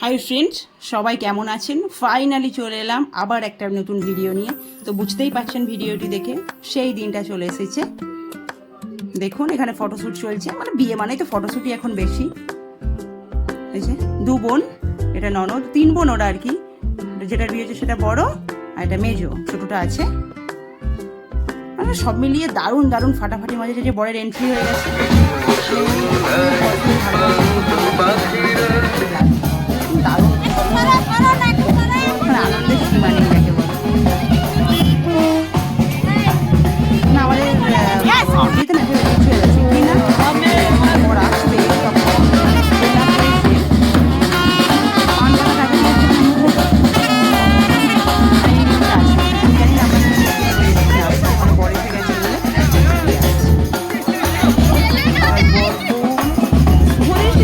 Hi friends, সবাই কেমন আছেন? ফাইনালি চলে এলাম আবার একটা নতুন ভিডিও নিয়ে। তো বুঝতেই পারছেন ভিডিওটি দেখে সেই দিনটা চলে এসেছে। দেখুন এখানে ফটোশ্যুট চলছে, মানে বিয়ে মানেই তো ফটোশ্যুটই এখন বেশি। এই যে দু বোন, এটা ননদ, তিন বোন ওরা আর কি। যেটার বিয়ে হচ্ছে সেটা বড়, আর এটা মেজো, ছোটটা আছে। মানে সব মিলিয়ে দারুণ দারুণ ফাটাফাটি মাঝে যে বরের এন্ট্রি হয়ে গেছে। দারুণ আনন্দের সীমা নেই যাকে বলে। না আমাদের বিয়েতে না কিছু হয়ে গেছে কি না ওর আসবে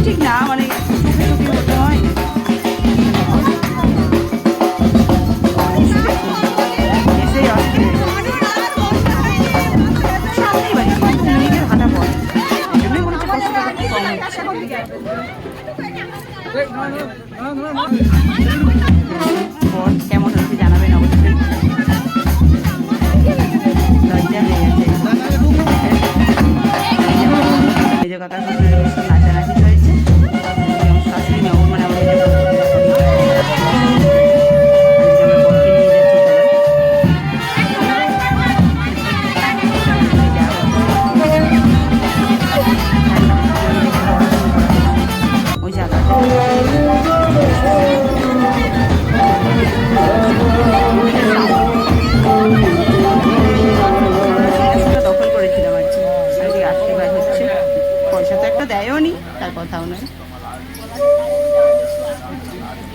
ঠিক না, মানে হতে হয়। কেমন হচ্ছে জানাবেন অবশ্যই। লজ্জা হয়ে গেছে। মেজো কাকার নাচানাচি হয়েছে। শাশুড়ি মেয়ে মানে আমাদের ওই জায়গাটা দখল করেছিলাম আর কি। আশীর্বাদ হচ্ছে, পয়সা তো একটা দেয়ও নি, তার কথাও নয়।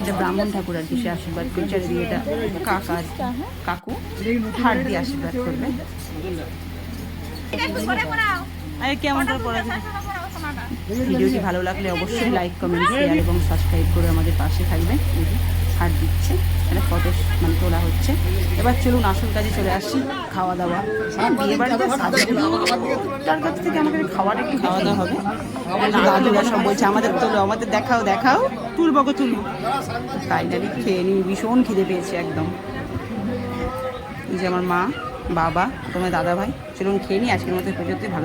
এটা ব্রাহ্মণ ঠাকুর আর কি, সে আশীর্বাদ করছে। আর বিয়েটা কাকার কাকু হাত দিয়ে আশীর্বাদ করবে। কেমন করে পড়া যায়? ভিডিওটি ভালো লাগলে অবশ্যই লাইক, কমেন্ট, শেয়ার এবং সাবস্ক্রাইব করে আমাদের পাশে থাকবেন। হাত দিচ্ছে, এটা ফটো মানে তোলা হচ্ছে। এবার চলুন আসল কাজে চলে আসি, খাওয়া দাওয়া। বিয়ে বাড়িতে তার কাছ থেকে আমাদের খাওয়াটা একটু খাওয়া দাওয়া হবে। দাদুরা সব বলছে আমাদের তোলো, আমাদের দেখাও দেখাও, তুলবো গো তুলবো। ফাইনালি খেয়ে নিই, ভীষণ খিদে পেয়েছে একদম। এই যে আমার মা, বাবা, তোমার দাদা ভাই। চলুন খেয়ে নিই, আজকের মতো পর্যন্ত ভালো।